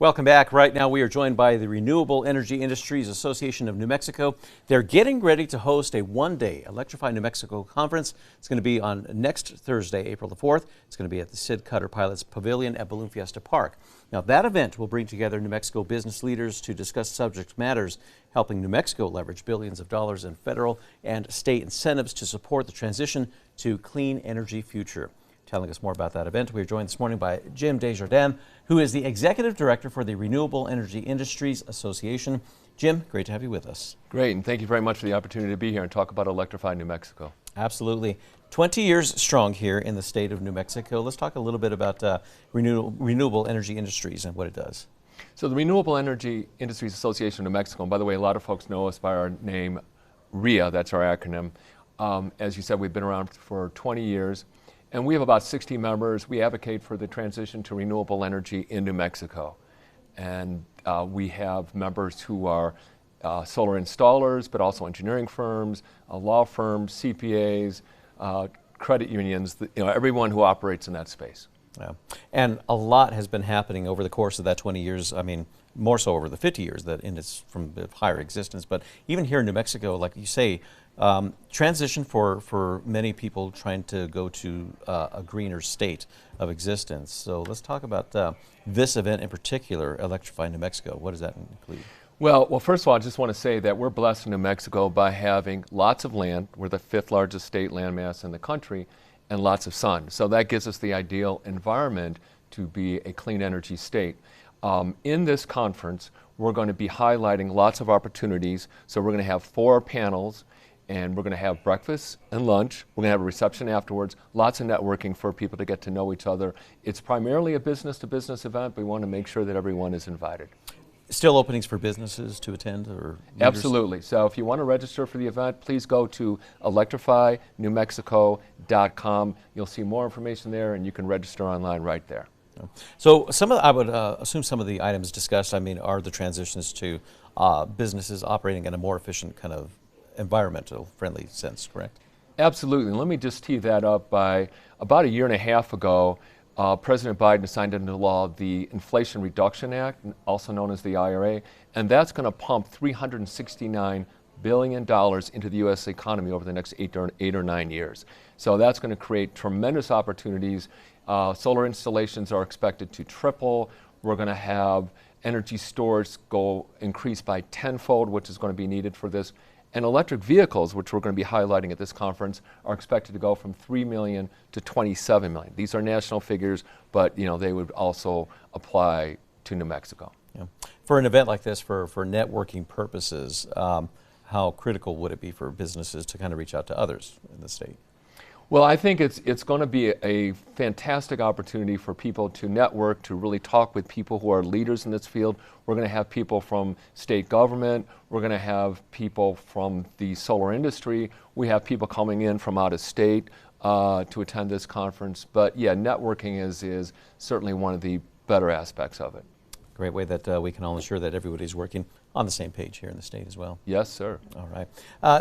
Welcome back. Right now we are joined by the Renewable Energy Industries Association of New Mexico. They're getting ready to host a one-day Electrify New Mexico conference. It's going to be on next Thursday, April the 4th. It's going to be at the Sid Cutter Pilots Pavilion at Balloon Fiesta Park. Now that event will bring together New Mexico business leaders to discuss subject matters helping New Mexico leverage billions of dollars in federal and state incentives to support the transition to clean energy future. Telling us more about that event, we are joined this morning by Jim Desjardins, who is the Executive Director for the Renewable Energy Industries Association. Jim, great to have you with us. Great, and thank you very much for the opportunity to be here and talk about Electrify New Mexico. Absolutely. 20 years strong here in the state of New Mexico. Let's talk a little bit about Renewable Energy Industries and what it does. So the Renewable Energy Industries Association of New Mexico, and by the way, a lot of folks know us by our name, REIA, that's our acronym. As you said, we've been around for 20 years. And we have about 60 members. We advocate for the transition to renewable energy in New Mexico. And we have members who are solar installers, but also engineering firms, law firms, CPAs, credit unions, everyone who operates in that space. Yeah. And a lot has been happening over the course of that 20 years. I mean, more so over the 50 years that in its from the higher existence. But even here in New Mexico, like you say, transition for many people trying to go to a greener state of existence. So let's talk about this event in particular, Electrify New Mexico. What does that include? Well, first of all, I just want to say that we're blessed in New Mexico by having lots of land. We're the 5th largest state landmass in the country, and lots of sun. So that gives us the ideal environment to be a clean energy state. In this conference, we're going to be highlighting lots of opportunities. So we're going to have 4 panels, and we're going to have breakfast and lunch. We're going to have a reception afterwards, lots of networking for people to get to know each other. It's primarily a business-to-business event, but we want to make sure that everyone is invited. Still openings for businesses to attend? Or Absolutely. So if you want to register for the event, please go to electrifynewmexico.com. You'll see more information there, and you can register online right there. So I would assume some of the items discussed, are the transitions to businesses operating in a more efficient kind of environmental friendly sense, correct? Absolutely. Let me just tee that up by about a year and a half ago, President Biden signed into law the Inflation Reduction Act, also known as the IRA, and that's going to pump $369 billion into the U.S. economy over the next 8 or 9 years. So that's going to create tremendous opportunities. Solar installations are expected to triple. We're going to have energy storage increase by tenfold, which is going to be needed for this. And electric vehicles, which we're going to be highlighting at this conference, are expected to go from 3 million to 27 million. These are national figures, but they would also apply to New Mexico. Yeah. For an event like this, for networking purposes, how critical would it be for businesses to kind of reach out to others in the state? Well, I think it's going to be a fantastic opportunity for people to network, to really talk with people who are leaders in this field. We're going to have people from state government. We're going to have people from the solar industry. We have people coming in from out of state to attend this conference. But yeah, networking is certainly one of the better aspects of it. Great way that we can all ensure that everybody's working on the same page here in the state as well. Yes, sir. All right.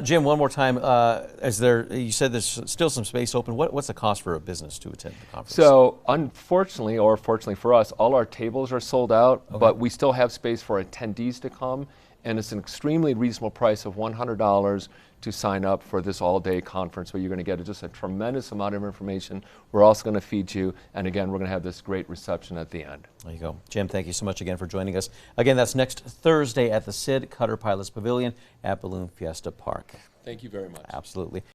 Jim, one more time, you said there's still some space open. What's the cost for a business to attend the conference? So unfortunately, or fortunately for us, all our tables are sold out, but we still have space for attendees to come, and it's an extremely reasonable price of $100 to sign up for this all-day conference where you're going to get just a tremendous amount of information. We're also going to feed you, and again, we're going to have this great reception at the end. There you go. Jim, thank you so much again for joining us. Again, that's next Thursday at the Sid Cutter Pilots Pavilion at Balloon Fiesta Park. Thank you very much. Absolutely.